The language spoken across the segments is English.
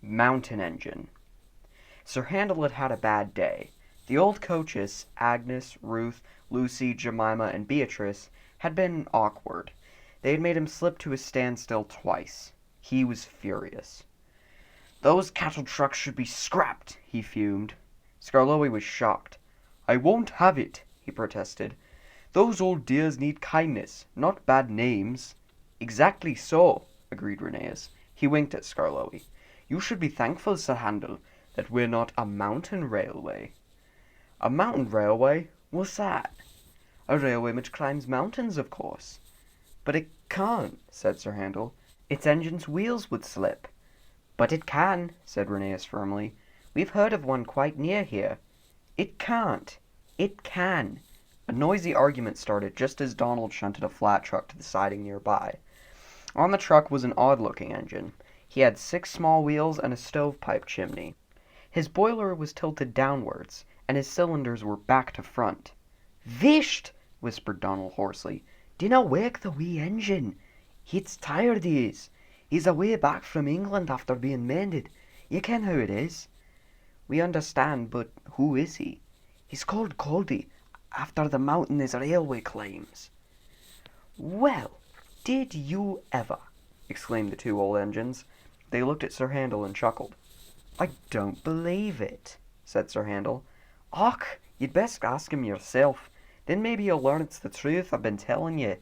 Mountain engine. Sir Handel had had a bad day. The old coaches, Agnes, Ruth, Lucy, Jemima, and Beatrice, had been awkward. They had made him slip to a standstill twice. He was furious. "Those cattle trucks should be scrapped," he fumed. Skarloey was shocked. "I won't have it," he protested. "Those old dears need kindness, not bad names." "Exactly so," agreed Rheneas. He winked at Skarloey. "You should be thankful, Sir Handel, that we're not a mountain railway." "A mountain railway? What's that?" "A railway which climbs mountains, of course." "But it can't," said Sir Handel. "Its engine's wheels would slip." "But it can," said Rheneas firmly. "We've heard of one quite near here." "It can't." "It can." A noisy argument started just as Donald shunted a flat truck to the siding nearby. On the truck was an odd-looking engine. He had 6 small wheels and a stovepipe chimney. His boiler was tilted downwards, and his cylinders were back to front. "Whisht!" whispered Donald hoarsely. "Dinna wake the wee engine. He's tired, he is. He's away back from England after being mended. You ken how it is." "We understand, but who is he?" "He's called Coldy, after the mountain his railway climbs." "Well, did you ever!" exclaimed the 2 old engines. They looked at Sir Handel and chuckled. "I don't believe it," said Sir Handel. "Och, you'd best ask him yourself. Then maybe you'll learn it's the truth I've been telling you."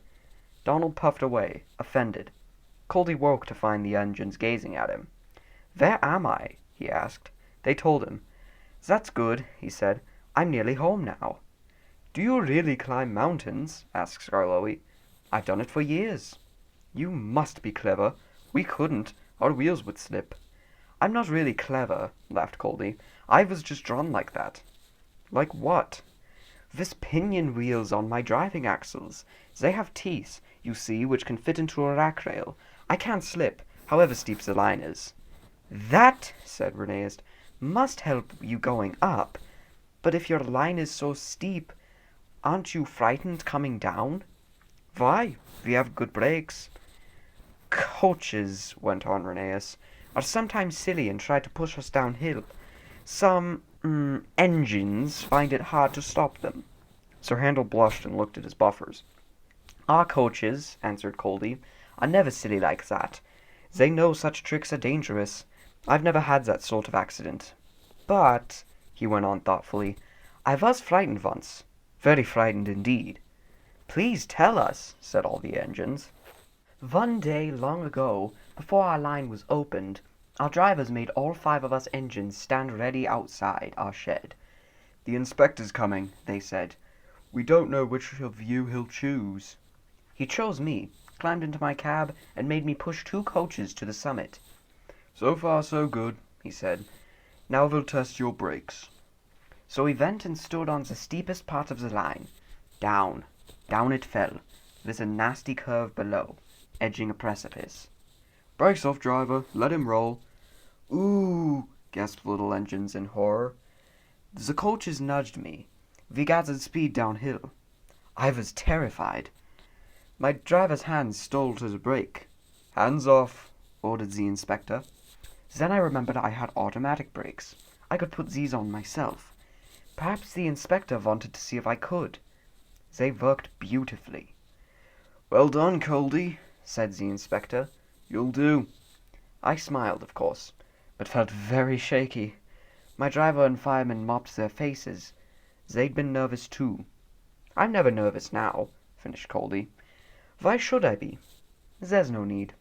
Donald puffed away, offended. Coldy woke to find the engines gazing at him. "Where am I?" he asked. They told him. "That's good," he said. "I'm nearly home now." "Do you really climb mountains?" asked Skarloey. "I've done it for years." "You must be clever. We couldn't. Our wheels would slip." "I'm not really clever," laughed Coldy. "I was just drawn like that." "Like what?" "This pinion wheels on my driving axles. They have teeth, you see, which can fit into a rack rail. I can't slip, however steep the line is." "That," said Rheneas, "must help you going up. But if your line is so steep, aren't you frightened coming down?" "Why? We have good brakes." "Coaches," went on Rheneas, "are sometimes silly and try to push us downhill. Some engines find it hard to stop them." Sir Handel blushed and looked at his buffers. "Our coaches," answered Coldy, "are never silly like that. They know such tricks are dangerous. I've never had that sort of accident. But," he went on thoughtfully, "I was frightened once. Very frightened indeed." "Please tell us," said all the engines. "One day long ago, before our line was opened, our drivers made all 5 of us engines stand ready outside our shed. 'The inspector's coming,' they said. 'We don't know which of you he'll choose.' He chose me, climbed into my cab, and made me push 2 coaches to the summit. 'So far so good,' he said. 'Now we'll test your brakes.' So we went and stood on the steepest part of the line. Down, down it fell, with a nasty curve below, edging a precipice. 'Brakes off, driver. Let him roll.' 'Ooh!' gasped the little engines in horror. The coaches nudged me. We gathered speed downhill. I was terrified. My driver's hands stole to the brake. 'Hands off,' ordered the inspector. Then I remembered I had automatic brakes. I could put these on myself. Perhaps the inspector wanted to see if I could. They worked beautifully. 'Well done, Coldy,' said the inspector. 'You'll do.' I smiled, of course, but felt very shaky. My driver and fireman mopped their faces. They'd been nervous too. 'I'm never nervous now,' finished Coldy. 'Why should I be? There's no need.'